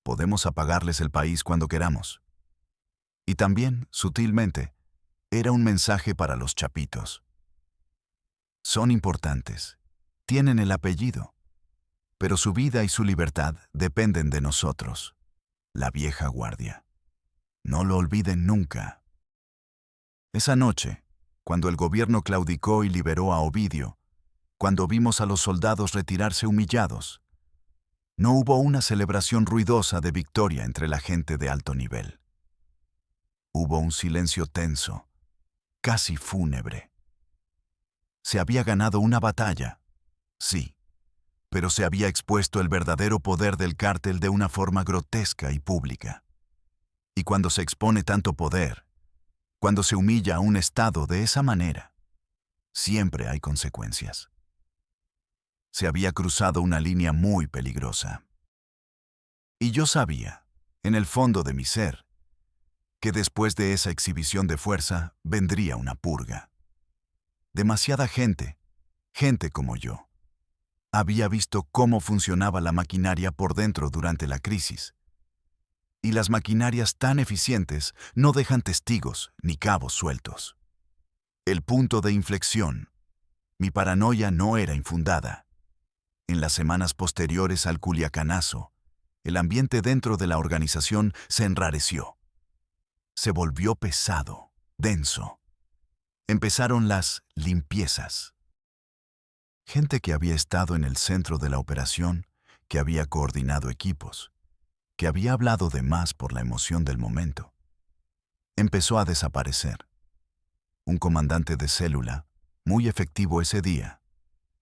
Podemos apagarles el país cuando queramos. Y también, sutilmente, era un mensaje para los chapitos. Son importantes, tienen el apellido, pero su vida y su libertad dependen de nosotros. La vieja guardia. No lo olviden nunca. Esa noche, cuando el gobierno claudicó y liberó a Ovidio, cuando vimos a los soldados retirarse humillados, no hubo una celebración ruidosa de victoria entre la gente de alto nivel. Hubo un silencio tenso, casi fúnebre. Se había ganado una batalla, sí, pero se había expuesto el verdadero poder del cártel de una forma grotesca y pública. Y cuando se expone tanto poder, cuando se humilla a un Estado de esa manera, siempre hay consecuencias. Se había cruzado una línea muy peligrosa. Y yo sabía, en el fondo de mi ser, que después de esa exhibición de fuerza vendría una purga. Demasiada gente, gente como yo, había visto cómo funcionaba la maquinaria por dentro durante la crisis. Y las maquinarias tan eficientes no dejan testigos ni cabos sueltos. El punto de inflexión. Mi paranoia no era infundada. En las semanas posteriores al Culiacanazo, el ambiente dentro de la organización se enrareció. Se volvió pesado, denso. Empezaron las limpiezas. Gente que había estado en el centro de la operación, que había coordinado equipos, que había hablado de más por la emoción del momento, empezó a desaparecer. Un comandante de célula, muy efectivo ese día,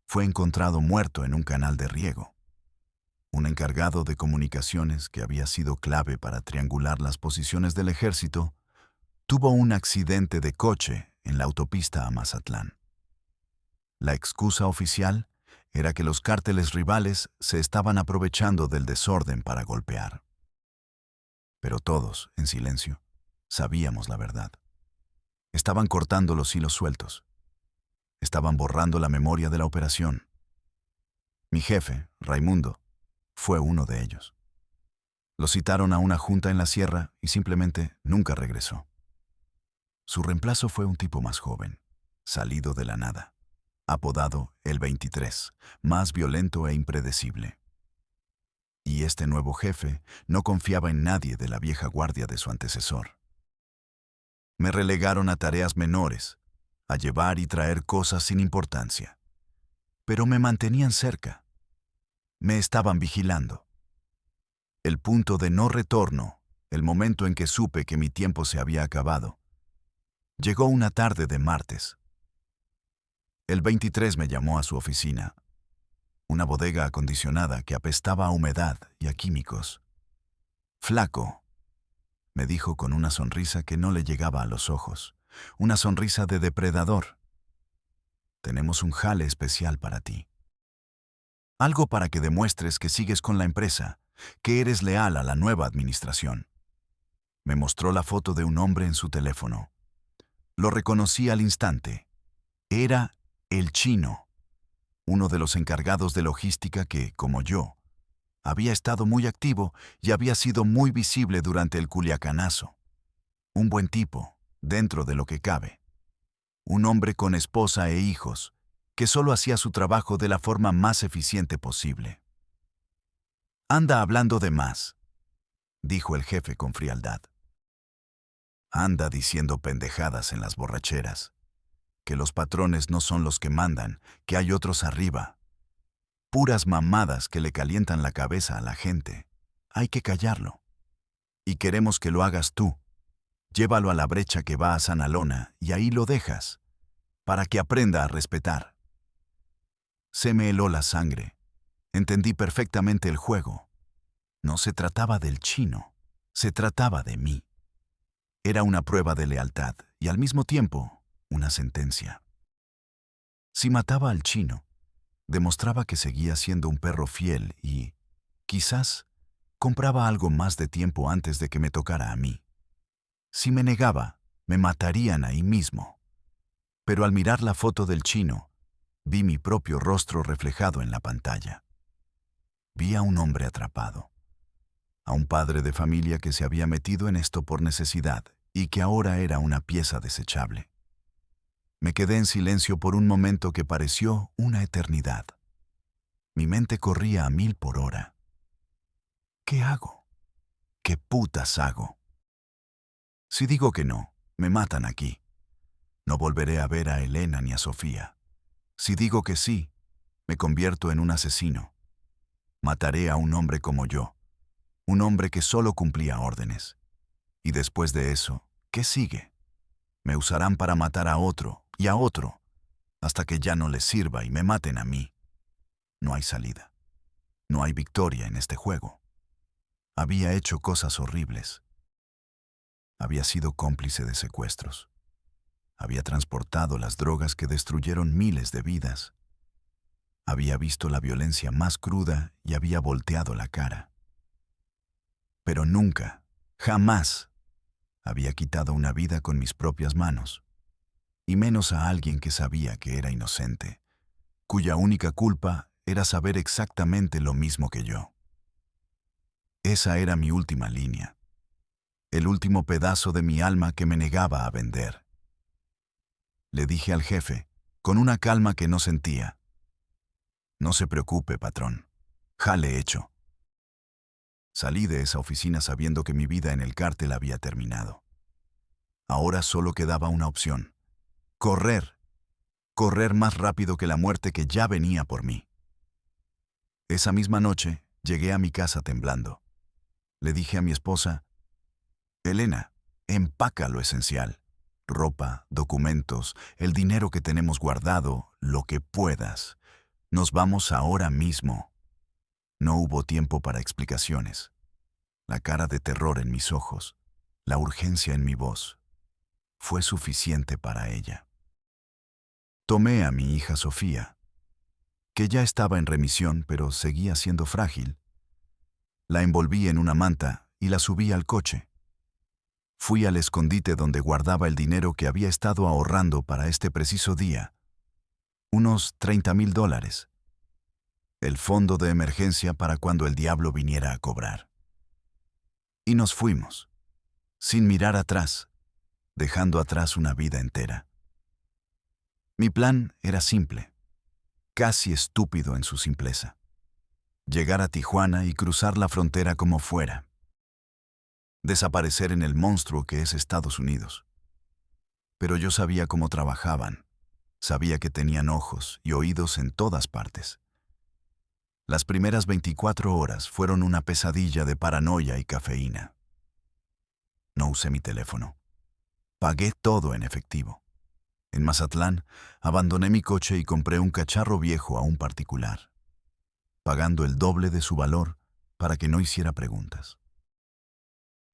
fue encontrado muerto en un canal de riego. Un encargado de comunicaciones que había sido clave para triangular las posiciones del ejército, tuvo un accidente de coche en la autopista a Mazatlán. La excusa oficial era que los cárteles rivales se estaban aprovechando del desorden para golpear. Pero todos, en silencio, sabíamos la verdad. Estaban cortando los hilos sueltos. Estaban borrando la memoria de la operación. Mi jefe, Raimundo, fue uno de ellos. Lo citaron a una junta en la sierra y simplemente nunca regresó. Su reemplazo fue un tipo más joven, salido de la nada, apodado el 23, más violento e impredecible. Y este nuevo jefe no confiaba en nadie de la vieja guardia de su antecesor. Me relegaron a tareas menores, a llevar y traer cosas sin importancia. Pero me mantenían cerca. Me estaban vigilando. El punto de no retorno, el momento en que supe que mi tiempo se había acabado, llegó una tarde de martes. El 23 me llamó a su oficina, una bodega acondicionada que apestaba a humedad y a químicos. «Flaco», me dijo con una sonrisa que no le llegaba a los ojos, una sonrisa de depredador. «Tenemos un jale especial para ti. Algo para que demuestres que sigues con la empresa, que eres leal a la nueva administración». Me mostró la foto de un hombre en su teléfono. Lo reconocí al instante. Era el Chino, uno de los encargados de logística que, como yo, había estado muy activo y había sido muy visible durante el Culiacanazo. Un buen tipo, dentro de lo que cabe. Un hombre con esposa e hijos, que solo hacía su trabajo de la forma más eficiente posible. «Anda hablando de más», dijo el jefe con frialdad. «Anda diciendo pendejadas en las borracheras, que los patrones no son los que mandan, que hay otros arriba. Puras mamadas que le calientan la cabeza a la gente. Hay que callarlo. Y queremos que lo hagas tú. Llévalo a la brecha que va a San Alona y ahí lo dejas, para que aprenda a respetar». Se me heló la sangre. Entendí perfectamente el juego. No se trataba del Chino, se trataba de mí. Era una prueba de lealtad y al mismo tiempo una sentencia. Si mataba al Chino, demostraba que seguía siendo un perro fiel y, quizás, compraba algo más de tiempo antes de que me tocara a mí. Si me negaba, me matarían ahí mismo. Pero al mirar la foto del Chino, vi mi propio rostro reflejado en la pantalla. Vi a un hombre atrapado, a un padre de familia que se había metido en esto por necesidad y que ahora era una pieza desechable. Me quedé en silencio por un momento que pareció una eternidad. Mi mente corría a 1000 por hora. ¿Qué hago? ¿qué putas hago? Si digo que no, me matan aquí. No volveré a ver a Elena ni a Sofía. Si digo que sí, me convierto en un asesino. Mataré a un hombre como yo, un hombre que solo cumplía órdenes. Y después de eso, ¿qué sigue? Me usarán para matar a otro y a otro, hasta que ya no les sirva y me maten a mí. No hay salida. No hay victoria en este juego. Había hecho cosas horribles. Había sido cómplice de secuestros. Había transportado las drogas que destruyeron miles de vidas. Había visto la violencia más cruda y había volteado la cara. Pero nunca, jamás, había quitado una vida con mis propias manos, y menos a alguien que sabía que era inocente, cuya única culpa era saber exactamente lo mismo que yo. Esa era mi última línea, el último pedazo de mi alma que me negaba a vender. Le dije al jefe, con una calma que no sentía: no se preocupe, patrón, jale hecho. Salí de esa oficina sabiendo que mi vida en el cártel había terminado. Ahora solo quedaba una opción: correr, correr más rápido que la muerte que ya venía por mí. Esa misma noche llegué a mi casa temblando. Le dije a mi esposa: Elena, empaca lo esencial. Ropa, documentos, el dinero que tenemos guardado, lo que puedas. Nos vamos ahora mismo. No hubo tiempo para explicaciones. La cara de terror en mis ojos, la urgencia en mi voz, fue suficiente para ella. Tomé a mi hija Sofía, que ya estaba en remisión pero seguía siendo frágil. La envolví en una manta y la subí al coche. Fui al escondite donde guardaba el dinero que había estado ahorrando para este preciso día, unos $30,000. El fondo de emergencia para cuando el diablo viniera a cobrar. Y nos fuimos, sin mirar atrás, dejando atrás una vida entera. Mi plan era simple, casi estúpido en su simpleza: llegar a Tijuana y cruzar la frontera como fuera. Desaparecer en el monstruo que es Estados Unidos. Pero yo sabía cómo trabajaban, sabía que tenían ojos y oídos en todas partes. Las primeras 24 horas fueron una pesadilla de paranoia y cafeína. No usé mi teléfono. Pagué todo en efectivo. En Mazatlán, abandoné mi coche y compré un cacharro viejo a un particular, pagando el doble de su valor para que no hiciera preguntas.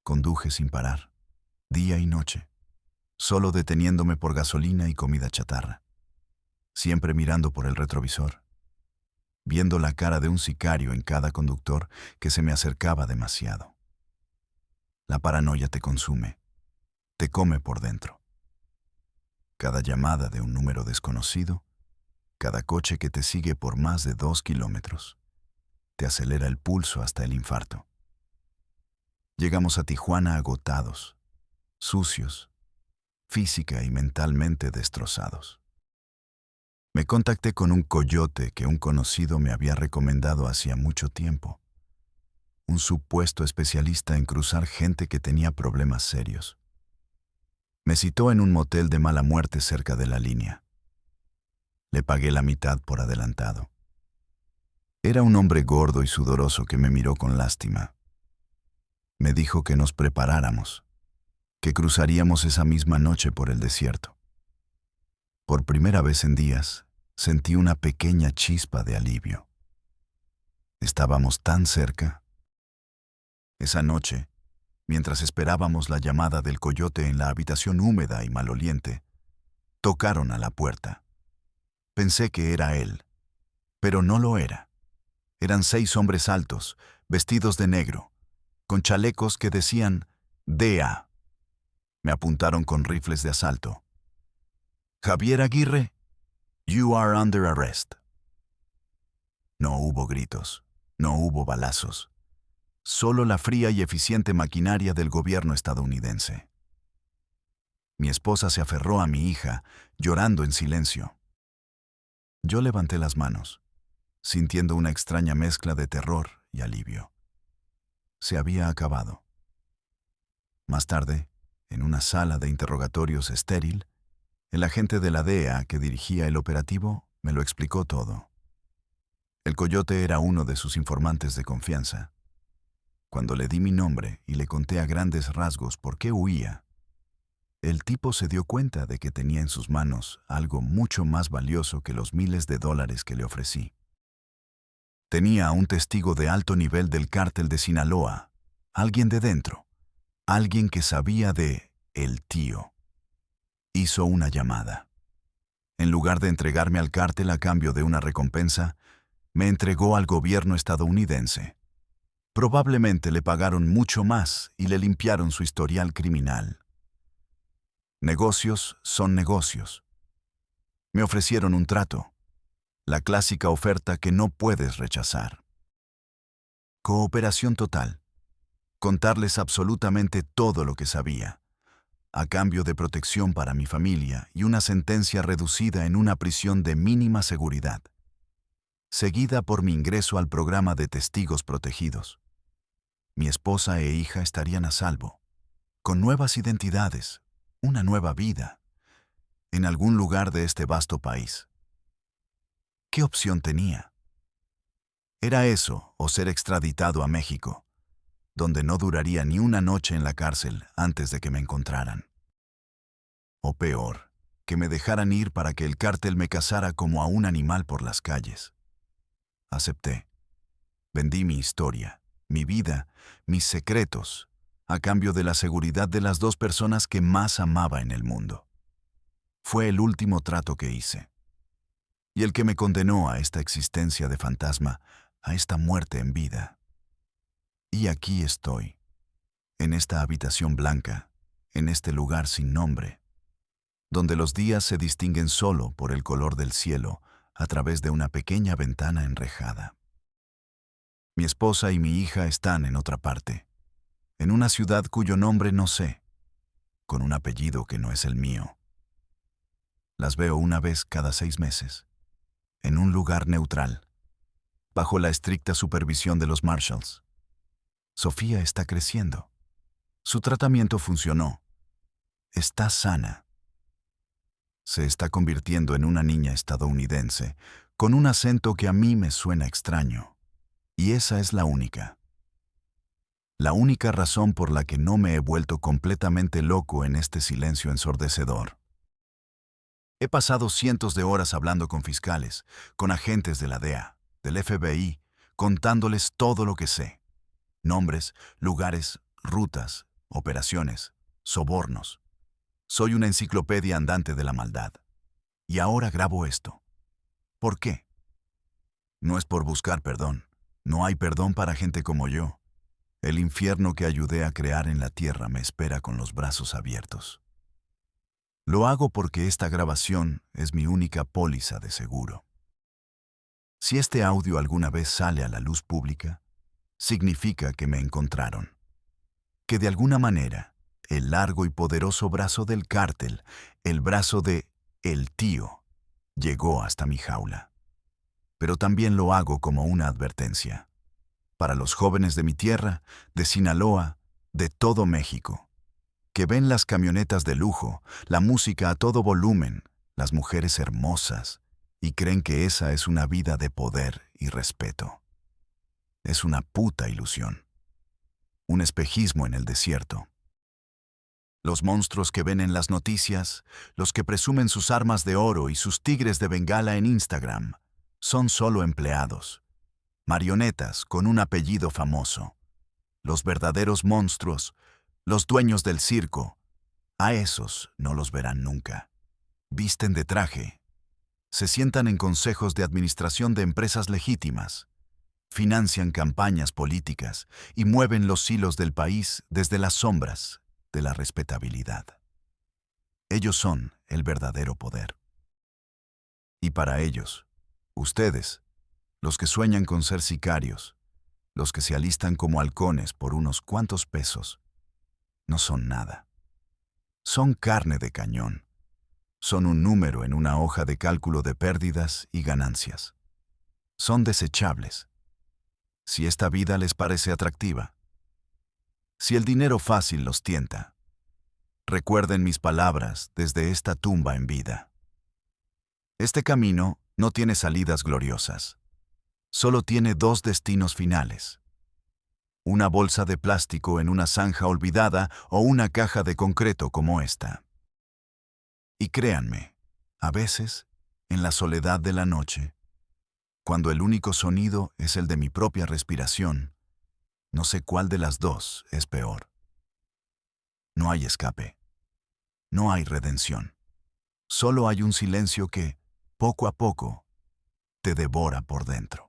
Conduje sin parar, día y noche, solo deteniéndome por gasolina y comida chatarra, siempre mirando por el retrovisor, viendo la cara de un sicario en cada conductor que se me acercaba demasiado. La paranoia te consume, te come por dentro. Cada llamada de un número desconocido, cada coche que te sigue por más de 2 kilómetros, te acelera el pulso hasta el infarto. Llegamos a Tijuana agotados, sucios, física y mentalmente destrozados. Me contacté con un coyote que un conocido me había recomendado hacía mucho tiempo, un supuesto especialista en cruzar gente que tenía problemas serios. Me citó en un motel de mala muerte cerca de la línea. Le pagué la mitad por adelantado. Era un hombre gordo y sudoroso que me miró con lástima. Me dijo que nos preparáramos, que cruzaríamos esa misma noche por el desierto. Por primera vez en días, sentí una pequeña chispa de alivio. Estábamos tan cerca. Esa noche, mientras esperábamos la llamada del coyote en la habitación húmeda y maloliente, tocaron a la puerta. Pensé que era él, pero no lo era. Eran 6 hombres altos, vestidos de negro, con chalecos que decían DEA. Me apuntaron con rifles de asalto. Javier Aguirre, you are under arrest. No hubo gritos, no hubo balazos, solo la fría y eficiente maquinaria del gobierno estadounidense. Mi esposa se aferró a mi hija, llorando en silencio. Yo levanté las manos, sintiendo una extraña mezcla de terror y alivio. Se había acabado. Más tarde, en una sala de interrogatorios estéril, el agente de la DEA que dirigía el operativo me lo explicó todo. El coyote era uno de sus informantes de confianza. Cuando le di mi nombre y le conté a grandes rasgos por qué huía, el tipo se dio cuenta de que tenía en sus manos algo mucho más valioso que los miles de dólares que le ofrecí. Tenía a un testigo de alto nivel del cártel de Sinaloa, alguien de dentro, alguien que sabía de el tío. Hizo una llamada. En lugar de entregarme al cártel a cambio de una recompensa, me entregó al gobierno estadounidense. Probablemente le pagaron mucho más y le limpiaron su historial criminal. Negocios son negocios. Me ofrecieron un trato, la clásica oferta que no puedes rechazar. Cooperación total. Contarles absolutamente todo lo que sabía, a cambio de protección para mi familia y una sentencia reducida en una prisión de mínima seguridad, seguida por mi ingreso al programa de testigos protegidos. Mi esposa e hija estarían a salvo, con nuevas identidades, una nueva vida, en algún lugar de este vasto país. ¿Qué opción tenía? Era eso o ser extraditado a México, donde no duraría ni una noche en la cárcel antes de que me encontraran. O peor, que me dejaran ir para que el cártel me cazara como a un animal por las calles. Acepté. Vendí mi historia, mi vida, mis secretos, a cambio de la seguridad de las dos personas que más amaba en el mundo. Fue el último trato que hice. Y el que me condenó a esta existencia de fantasma, a esta muerte en vida. Y aquí estoy, en esta habitación blanca, en este lugar sin nombre, donde los días se distinguen solo por el color del cielo a través de una pequeña ventana enrejada. Mi esposa y mi hija están en otra parte, en una ciudad cuyo nombre no sé, con un apellido que no es el mío. Las veo una vez cada 6 meses, en un lugar neutral, bajo la estricta supervisión de los Marshalls. Sofía está creciendo. Su tratamiento funcionó. Está sana. Se está convirtiendo en una niña estadounidense, con un acento que a mí me suena extraño. Y esa es la única. La única razón por la que no me he vuelto completamente loco en este silencio ensordecedor. He pasado cientos de horas hablando con fiscales, con agentes de la DEA, del FBI, contándoles todo lo que sé. Nombres, lugares, rutas, operaciones, sobornos. Soy una enciclopedia andante de la maldad. Y ahora grabo esto. ¿Por qué? No es por buscar perdón. No hay perdón para gente como yo. El infierno que ayudé a crear en la tierra me espera con los brazos abiertos. Lo hago porque esta grabación es mi única póliza de seguro. Si este audio alguna vez sale a la luz pública, significa que me encontraron. Que de alguna manera, el largo y poderoso brazo del cártel, el brazo de el tío, llegó hasta mi jaula. Pero también lo hago como una advertencia. Para los jóvenes de mi tierra, de Sinaloa, de todo México, que ven las camionetas de lujo, la música a todo volumen, las mujeres hermosas, y creen que esa es una vida de poder y respeto. Es una puta ilusión. Un espejismo en el desierto. Los monstruos que ven en las noticias, los que presumen sus armas de oro y sus tigres de Bengala en Instagram, son solo empleados, marionetas con un apellido famoso. Los verdaderos monstruos, los dueños del circo, a esos no los verán nunca. Visten de traje, se sientan en consejos de administración de empresas legítimas, financian campañas políticas y mueven los hilos del país desde las sombras de la respetabilidad. Ellos son el verdadero poder. Y para ellos, ustedes, los que sueñan con ser sicarios, los que se alistan como halcones por unos cuantos pesos, no son nada. Son carne de cañón. Son un número en una hoja de cálculo de pérdidas y ganancias. Son desechables. Si esta vida les parece atractiva. si el dinero fácil los tienta. Recuerden mis palabras desde esta tumba en vida. Este camino no tiene salidas gloriosas. Solo tiene dos destinos finales. Una bolsa de plástico en una zanja olvidada o una caja de concreto como esta. Y créanme, a veces, en la soledad de la noche, cuando el único sonido es el de mi propia respiración, no sé cuál de las dos es peor. No hay escape. No hay redención. Solo hay un silencio que, poco a poco, te devora por dentro.